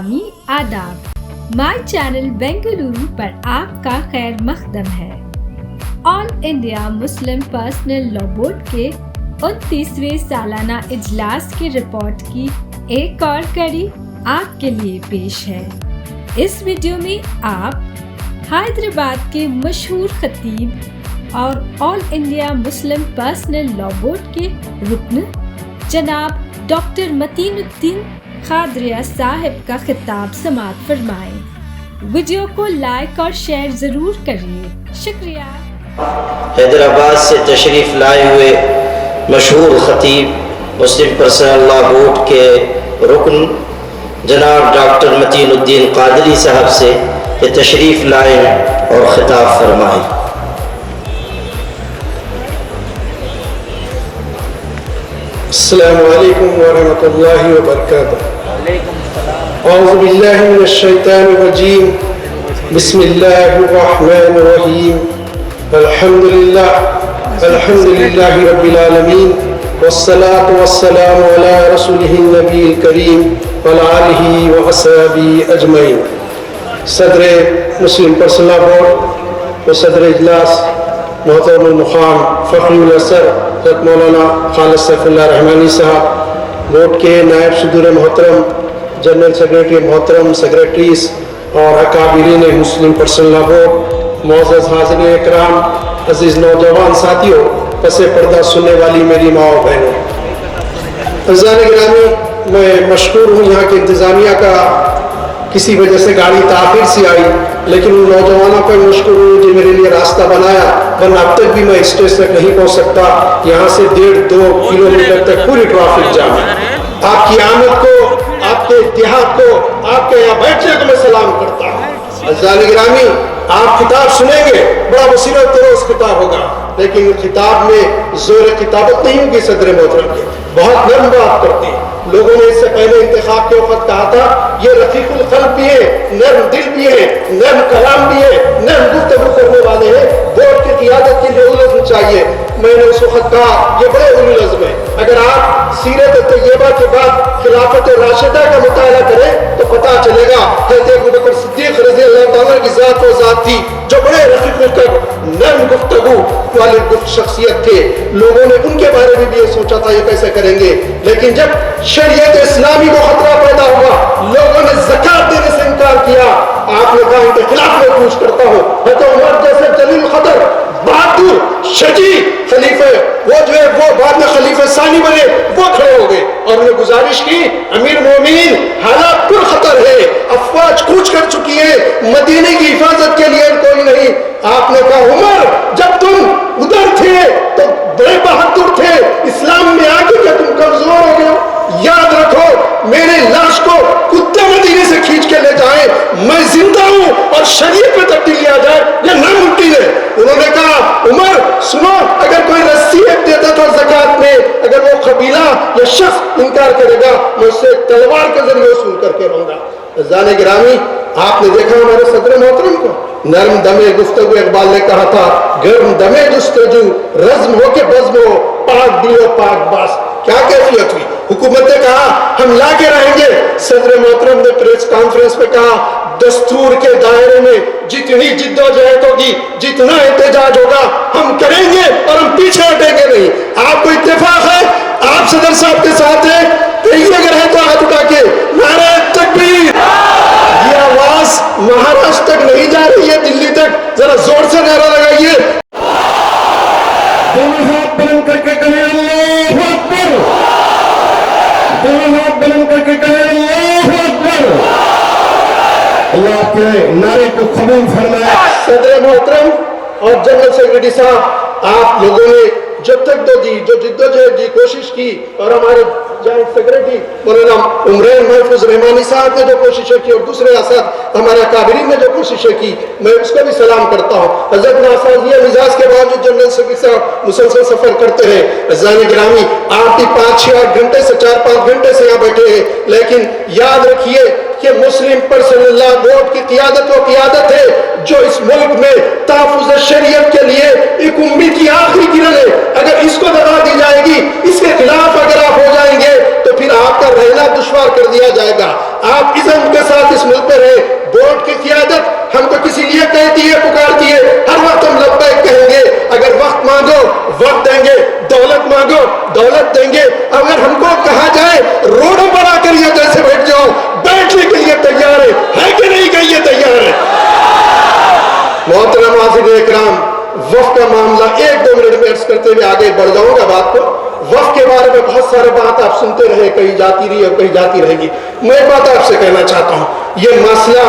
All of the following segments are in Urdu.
گرامی آداب، مائی چینل بنگلورو پر آپ کا خیر مقدم ہے۔ آل انڈیا مسلم پرسنل لا بورڈ کے 29ویں سالانہ اجلاس کی رپورٹ کی ایک اور کڑی آپ کے لیے پیش ہے۔ اس ویڈیو میں آپ حیدرآباد کے مشہور خطیب اور آل انڈیا مسلم پرسنل لا بورڈ کے رکن جناب ڈاکٹر متین الدین قادریہ صاحب کا خطاب سماعت فرمائیں۔ ویڈیو کو لائک اور شیئر ضرور کریے، شکریہ۔ حیدرآباد سے تشریف لائے ہوئے مشہور خطیب مسلم پرسنل لا بورڈ کے رکن جناب ڈاکٹر متین الدین قادری صاحب سے کہ تشریف لائیں اور خطاب فرمائیں۔ السلام علیکم ورحمۃ اللہ وبرکاتہ۔ اعوذ باللہ من الشیطان الرجیم، بسم اللہ الرحمن الرحیم، الحمد للہ رب العالمین، والصلاة والسلام علی رسولہ النبی الکریم وعلی آلہ وصحبہ اجمعین۔ صدر مسلم پرسنل لا بورڈ و صدر اجلاس محترم المقام فخری الاسر حضرت مولانا خالد سیف اللہ رحمانی صاحب، بورڈ کے نائب صدور محترم، جنرل سیکریٹری محترم، سیکریٹریز اور اکابرین مسلم پرسنل لا بورڈ، معزز حاضرین اکرام، عزیز نوجوان ساتھیوں، پس پردہ سننے والی میری ماں و بہنوں، عزیزان گرامی، میں مشکور ہوں یہاں کے انتظامیہ کا، کسی وجہ سے گاڑی تاخیر سے آئی، لیکن ان نوجوانوں پر مشکور ہوں جو میرے لیے راستہ بنایا، ورنہ اب تک بھی میں اسٹیج تک نہیں پہنچ سکتا۔ یہاں سے 1.5-2 کلومیٹر تک پوری ٹریفک جام ہے۔ آپ کی آمد کو، آپ کے اتحاد کو، آپ کے یہاں بیٹھنے کو میں سلام کرتا ہوں۔ عزیزان گرامی، آپ خطاب سنیں گے، بڑا وسیع و تروس خطاب ہوگا، لیکن خطاب میں زور خطابت نہیں ہوگی۔ صدر محترم کے بہت نرم بات کرتے ہیں، لوگوں نے اس سے پہلے انتخاب کے وقت کہا تھا یہ رفیق القلب بھی ہے، نرم دل بھی ہے، نرم کلام بھی ہے، نرم گفتگو کرنے والے ہیں، بورڈ کی قیادت کے لیے اولو العزم چاہیے۔ میں نے اس وقت کہا یہ بڑے اولو العزم ہیں۔ اگر آپ سیرت طیبہ کے بعد خلافت راشدہ کا مطالعہ کریں تو پتہ چلے گا حضرت ابوبکر صدیق رضی اللہ تعالیٰ کی ذات و ذات تھی جو بڑے رفیق القلب، نرم گفتگو والے شخصیت تھے۔ لوگوں نے ان کے بارے میں بھی یہ سوچا تھا یہ کیسے کریں گے، لیکن جب شریعت اسلامی کو خطرہ پیدا ہوا، لوگوں نے زکوٰۃ دینے سے انکار کیا۔ آپ نے کہا ان کے خلاف میں پوچھ کرتا ہوں، حضرت عمر جیسے جلیل القدر، بہادر، شجاع خلیفہ، وہ جو ہے وہ بعد میں خلیفہ ثانی بنے، وہ کھڑے ہو گئے اور انہوں نے گزارش کی امیر مومنین حالات پر خطر ہے، افواج کوچ کر چکی ہے، مدینے کی حفاظت کے لیے کوئی نہیں۔ آپ نے کہا عمر جب تم ادھر تھے تو بڑے بہادر تھے، اسلام میں آ کے کیا تم کمزور ہو گئے ہو؟ یاد رکھو میرے لاش کو کتے مدینے سے کھینچ کے لے جائیں، میں زندہ ہوں اور شریعت میں تبدیلی آ جائے یہ ناممکن ہے۔ انہوں نے کہا عمر سنو، اگر کوئی رسی دیتا تھا زکوٰۃ میں، اگر وہ قبیلہ یا شخص انکار کرے گا میں اسے تلوار کے ذریعے وصول کر کے رہوں گا۔ عزیزان گرامی، آپ نے دیکھا ہمارے صدر محترم کو، نرم دمے گفتگو، اقبال نے کہا تھا گرم دمے جستجو رزم ہو کے بزم ہو، پاک دل و پاک باس۔ کیا کیفیت ہوئی؟ حکومت نے کہا ہم لا کے رہیں گے، صدر محترم نے پریس کانفرنس میں کہا دستور کے دائرے میں جتنی جد و جہد ہوگی، جتنا احتجاج ہوگا ہم کریں گے اور ہم پیچھے ہٹیں گے نہیں۔ آپ کو اتفاق ہے آپ صدر صاحب کے ساتھ ہیں، کہیں اگر ہے تو ہاتھ اٹھا کے نعرہ تکبیر۔ یہ آواز مہاراشٹر تک نہیں جا رہی ہے، دلی تک، ذرا زور سے نعرہ لگائیے۔ دونوں ہاتھ بلند کر کے کہیں اللہ اکبر، دونوں ہاتھ بلند کر کے کہیں اللہ اکبر۔ اللہ آپ کے نعرے کو قبول فرمائے۔ صدر محترم اور جنرل سیکریٹری صاحب، آپ لوگوں نے جب تک دو دی، جو جدوجہد کی کوشش کی، اور ہمارے جوائنٹ سیکریٹری مولانا عمرین محفوظ رحمانی صاحب نے جو کوششیں کی اور دوسرے اساتذہ ہمارے اکابرین نے جو کوششیں کی، میں اس کو بھی سلام کرتا ہوں۔ حضرت ناسازیہ مزاج کے باوجود جنرل سیکریٹری صاحب مسلسل سفر کرتے ہیں۔ عزیزان گرامی، آپ بھی 5-6 گھنٹے سے 4-5 گھنٹے سے یہاں بیٹھے ہیں، لیکن یاد رکھیے کہ مسلم پرسنل لا بورڈ کی قیادت وہ قیادت ہے جو اس ملک میں تحفظ شریعت کے لیے ایک امید کی آخری کرن ہے۔ اگر اس کو دبا دی جائے گی، اس کے خلاف اگر آپ ہو جائیں گے تو پھر آپ کا رہنا دشوار کر دیا جائے گا۔ آپ عزم کے ساتھ سلسلے میں آگے بڑھ جاؤں گا بات کو. وقت کے بارے میں بہت سارے بات آپ سنتے رہے, کہیں جاتی رہی اور کہیں جاتی رہے گی. میں ایک بات آپ سے کہنا چاہتا ہوں, یہ مسئلہ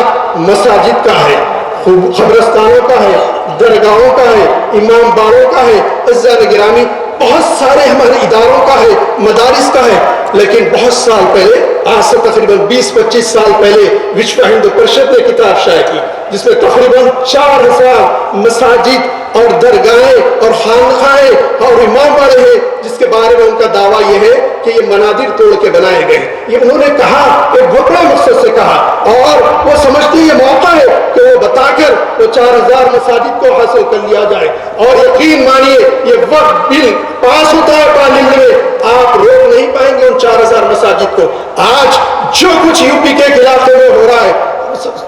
مساجد کا ہے, قبرستانوں کا ہے, درگاہوں کا ہے, امام باڑوں کا ہے, عزیزان گرامی بہت سارے ہمارے اداروں کا ہے, مدارس کا ہے. لیکن بہت سال پہلے, آج سے تقریباً 20-25 سال پہلے وشو ہندو پریشد نے کتاب شائع کی جس میں تقریباً 4000 مساجد اور درگاہیں اور خانقاہیں اور امام باڑے ہیں جس کے بارے میں ان کا دعویٰ یہ ہے کہ یہ منادر توڑ کے بنائے گئے. یہ انہوں نے کہا, ایک بہت بڑے مقصد سے کہا, اور وہ سمجھتے یہ موقع ہے کہ وہ بتا کر وہ 4000 مساجد کو حاصل کر لیا جائے. اور یقین مانیے یہ وقت بل پاس ہوتا ہے پارلیمنٹ میں, آپ روک نہیں پائیں گے ان 4000 مساجد کو. آج جو کچھ یو پی کے علاقے میں ہو رہا ہے,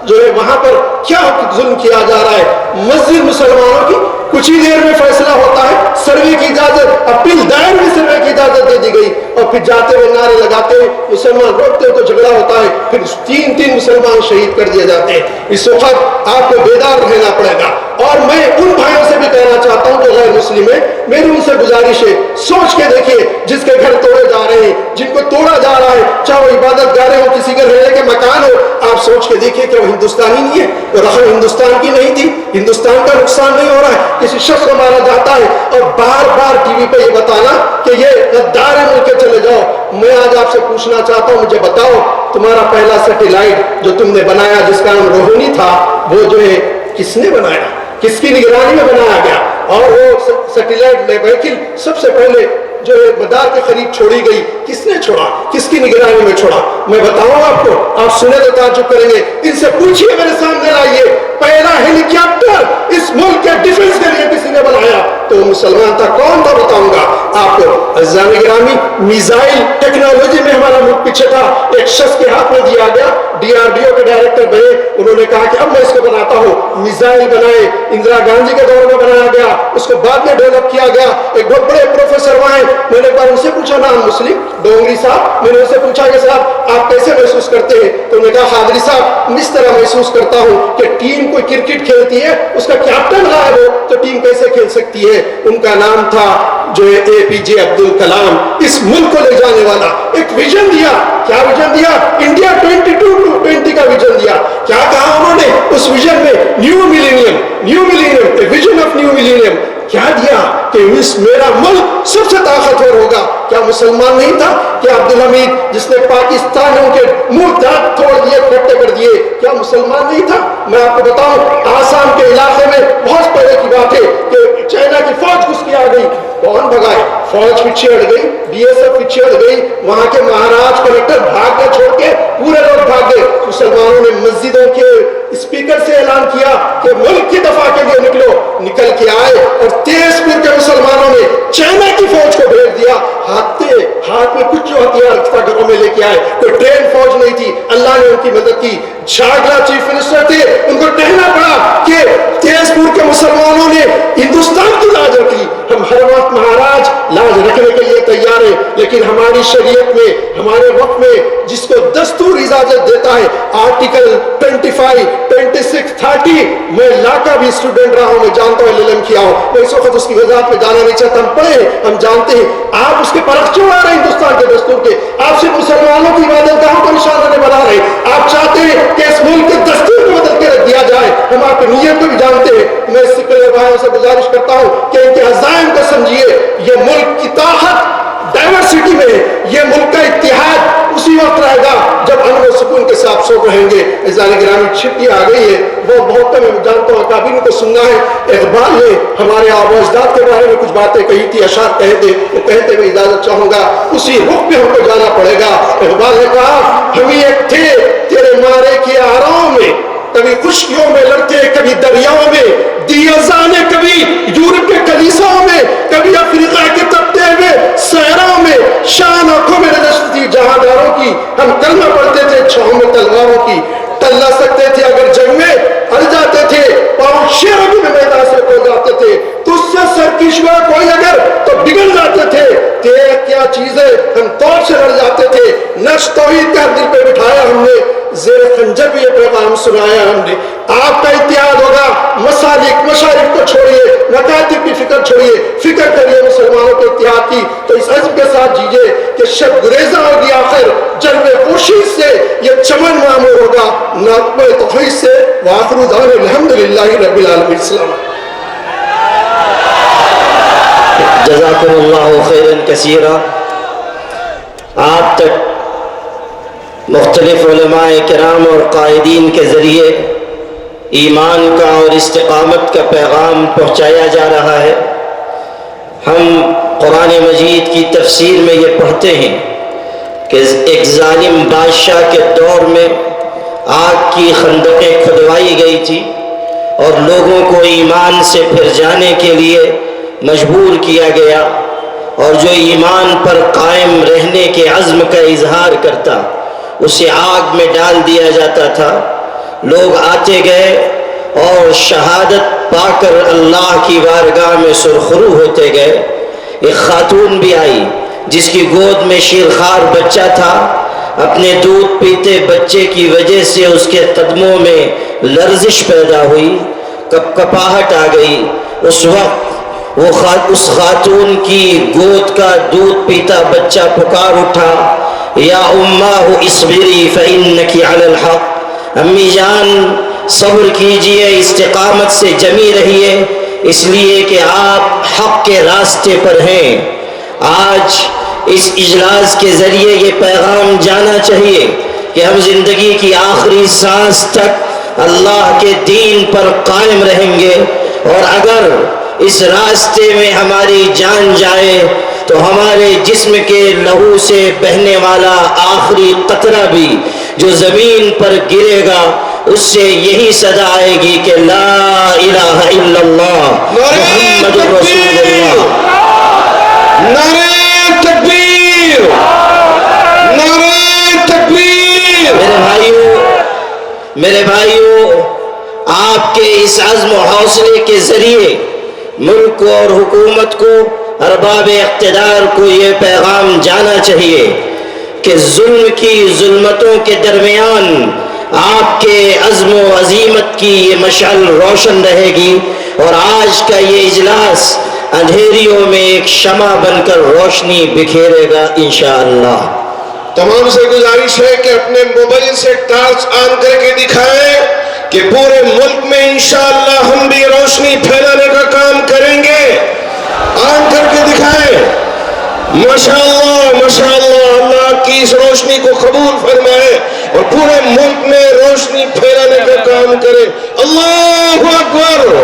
جو ہے وہاں پر کیا ظلم کیا جا رہا ہے, مسجد مسلمانوں کی کچھ ہی دیر میں فیصلہ ہوتا ہے, سروے کی اجازت, اپیل دائر میں سروے کی اجازت دے دی گئی, اور پھر جاتے ہوئے نعرے لگاتے ہوئے مسلمان روکتے ہوئے تو جھگڑا ہوتا ہے, پھر 3 مسلمان شہید کر دیے جاتے ہیں. اس وقت آپ کو بیدار رہنا پڑے گا. اور میں ان بھائیوں سے بھی کہنا چاہتا ہوں جو غیر مسلم ہیں, میری ان سے گزارش ہے, سوچ کے دیکھیے جس کے گھر توڑے جا رہے ہیں, جن کو توڑا جا رہا ہے, چاہے وہ عبادت گاہیں ہو, کسی کے رہنے کے مکان ہو, آپ سوچ کے دیکھیے کہ وہ ہندوستانی نہیں ہے, وہ رقم ہندوستان کی نہیں تھی. ہندوستان کا نقصان نہیں ہو رہا ہے, کسی شخص کو مارا جاتا ہے, اور بار بار ٹی وی پہ یہ بتانا کہ یہ غدار ہے, ملک کے چلے جاؤ. میں آج آپ سے پوچھنا چاہتا ہوں, مجھے بتاؤ تمہارا پہلا سیٹلائٹ جو تم نے بنایا جس کا نام روہنی تھا, وہ جو ہے کس نے بنایا, کس کی نگرانی میں بنایا گیا؟ اور وہ سیٹلائٹ وہیکل سب سے پہلے جو ہے مدار کے قریب چھوڑی گئی, کس نے چھوڑا, کس کی نگرانی میں چھوڑا؟ میں بتاؤں آپ کو, آپ سنے تو تعجب کریں گے. ان سے پوچھئے, میرے سامنے لائیے, پہلا ہیلی کاپٹر اس ملک کے ڈیفنس کے لیے کسی نے بنایا تو مسلمان تھا, کون تھا بتاؤں گا آپ کو. عزیزان گرامی, میزائل ٹیکنالوجی میں ہمارا ملک پیچھے تھا, ایک شخص کے ہاتھ میں دیا گیا, DRDO کے ڈائریکٹر بنے, انہوں نے کہا کہ اب میں اس کو بناتا ہوں. میزائل بنائے, اندرا گاندھی کے دور میں بنایا گیا, اس کو بعد میں ڈیولپ کیا گیا. ایک بہت بڑے پروفیسر وہاں, میں نے ایک بار ان سے پوچھا, نام مسلم ڈونگری صاحب, میں نے ان سے پوچھا کہ صاحب آپ کیسے محسوس کرتے ہیں؟ تو انہوں نے کہا قادری صاحب اس طرح محسوس کرتا ہوں کہ ٹیم کوئی کرکٹ کھیلتی ہے, اس کا کیپٹن غائب ہو تو ٹیم کیسے کھیل سکتی ہے. ان کا نام تھا جو ہے APJ عبد الکلام, اس ملک کو لے جانے والا. ایک ویژن دیا, کیا ویژن دیا؟ انڈیا 22-20 کا ویژن دیا. کیا کہا انہوں نے اس ویژن میں؟ New millennium, vision of new millennium. کیا دیا کہ میرا ملک سب سے طاقتور ہوگا. کیا مسلمان نہیں تھا؟ کیا عبدالحمید جس نے پاکستانیوں کے منہ دانت توڑ دیے, کھٹے کر دیے, کیا مسلمان نہیں تھا؟ میں آپ کو بتاؤں, آسام کے علاقے میں بہت پہلے کی بات ہے کہ چائنا کی فوج گھس کے آ گئی, کون بھگائے؟ فوج پیچھے ہٹ گئی, BSF پیچھے ہٹ گئی, وہاں کے مہاراج کلکٹر بھاگ گئے, چھوڑ کے پورے لوگ بھاگ گئے. مسلمانوں نے مسجدوں کے اسپیکر سے اعلان کیا کہ ملک کی دفاع کے لیے نکلو, نکل کے آئے, اور تیز پور کے مسلمانوں نے چائنا کی فوج کو بھیج دیا. ہاتھ میں کچھ جو ہتھیار تھا گھروں میں لے کے آئے, کوئی ٹرین فوج نہیں تھی, اللہ نے ان کی مدد کی. جھاگرا چیف منسٹر تھے, ان کو کہنا پڑا کہ تیز پور کے مسلمانوں نے ہندوستان کی لاج رکھی. ہم ہر وقت مہاراج لاج رکھنے کے لیے تیار ہیں, لیکن ہماری شریعت میں, ہمارے وقت میں جس کو دستور اجازت دیتا ہے, آرٹیکل 25, 26, 30, میں لا کا بھی اسٹوڈنٹ رہا ہوں, میں جانتا ہوں, LLM کیا ہوں, میں اس وقت اس کی وضاحت میں جانا نہیں چاہتا. ہم پڑھے, ہم جانتے ہیں. آپ اس کے پرخ کیوں آ رہے ہیں ہندوستان کے دستور کے؟ آپ صرف مسلمانوں کی عبادت گاہوں کو نشانہ نہیں بنا رہے, آپ چاہتے ہیں کہ اس ملک کے دستور کو بدل کے رکھ دیا جائے. ہم آپ کی نیت کو بھی جانتے ہیں. میں سکھلے بھائیوں سے گزارش کرتا ہوں کہ ان کے عزائم کو سمجھیے. یہ ملک کی طاقت ڈائیورسٹی میں ہے, یہ ملک کا اتحاد اسی وقت رہے گا جب امن و سکون کے ساتھ سو رہیں گے. عزیزان گرامی, چھٹی آ گئی ہے, وہ بہت کم میں جانتا ہوں اکابرین کو سننا ہے. اقبال نے ہمارے آبا و اجداد کے بارے میں کچھ باتیں کہی تھی, اشعار کہے تھے, وہ کہتے میں اجازت چاہوں گا, اسی رخ پہ ہم کو جانا پڑے گا. اقبال نے کہا, ہم ایک تھے تیرے مارے کے آراؤں میں, کبھی خشکیوں میں لڑتے, کبھی دریاؤں میں, دیازانے کبھی یورپ کے کلیساؤں میں, کبھی افریقہ کے تپتے ہوئے صحراؤں میں. شان آنکھوں میں نشست تھی جہانداروں کی, ہم کلمہ پڑھتے تھے چھاؤں میں تلواروں کی. ٹلنا سکتے تھے اگر جنگ میں, اڑ جاتے تھے, پاؤں شیروں میں میدان سے کھو جاتے تھے. تجھ سے سرکش ہوا کوئی اگر تو بگڑ جاتے تھے. تیرے کیا چیزیں, ہم توڑ سے لڑ جاتے تھے. نقش توحید کا دل پہ بٹھایا ہم نے, زیر خنجر بھی یہ پیغام سنایا ہم نے. آپ کا اتحاد ہوگا, مسالک مشارق کو چھوڑیے, وقائع کی فکر چھوڑیے، فکر کریے مسلمانوں کے اتحاد کی. تو اس عزم کے ساتھ جیجیے کہ شب گریزہ ہوگی آخر جلوے خورشید سے، یہ چمن معمور ہوگا نغمہ توحید سے. وآخر دعوانا الحمدللہ رب العالمین. السلام علیکم. جزاکم اللہ خیرا کثیرا. آپ تک مختلف علماء کرام اور قائدین کے ذریعے ایمان کا اور استقامت کا پیغام پہنچایا جا رہا ہے. ہم قرآن مجید کی تفسیر میں یہ پڑھتے ہیں کہ ایک ظالم بادشاہ کے دور میں آگ کی خندقیں کھدوائی گئی تھی اور لوگوں کو ایمان سے پھر جانے کے لیے مجبور کیا گیا، اور جو ایمان پر قائم رہنے کے عزم کا اظہار کرتا اسے آگ میں ڈال دیا جاتا تھا. لوگ آتے گئے اور شہادت پا کر اللہ کی بارگاہ میں سرخرو ہوتے گئے. ایک خاتون بھی آئی جس کی گود میں شیرخوار بچہ تھا. اپنے دودھ پیتے بچے کی وجہ سے اس کے قدموں میں لرزش پیدا ہوئی، کپکپاہٹ آ گئی. اس وقت اس خاتون کی گود کا دودھ پیتا بچہ پکار اٹھا، یا اماہ اصبری فإنکی علی الحق. امی جان صبر کیجئے، استقامت سے جمی رہیے، اس لیے کہ آپ حق کے راستے پر ہیں. آج اس اجلاس کے ذریعے یہ پیغام جانا چاہیے کہ ہم زندگی کی آخری سانس تک اللہ کے دین پر قائم رہیں گے، اور اگر اس راستے میں ہماری جان جائے تو ہمارے جسم کے لہو سے بہنے والا آخری قطرہ بھی جو زمین پر گرے گا اس سے یہی صدا آئے گی کہ لا الہ الا اللہ محمد رسول اللہ. نعرہ تکبیر، نعرہ تکبیر. میرے بھائیوں، آپ کے اس عزم و حوصلے کے ذریعے ملک اور حکومت کو، ارباب اقتدار کو یہ پیغام جانا چاہیے کہ ظلم کی ظلمتوں کے درمیان آپ کے عزم و عزیمت کی یہ مشعل روشن رہے گی، اور آج کا یہ اجلاس اندھیریوں میں ایک شمع بن کر روشنی بکھیرے گا انشاءاللہ. تمام سے گزارش ہے کہ اپنے موبائل سے ٹارچ آن کر کے دکھائیں کہ پورے ملک میں انشاءاللہ ہم بھی روشنی پھیلانے کا کام کریں گے. آن کر کے دکھائیں. ماشاءاللہ ماشاءاللہ. اللہ کی اس روشنی کو قبول فرمائے اور پورے ملک میں روشنی پھیلانے کا کام کرے. اللہ اکبر.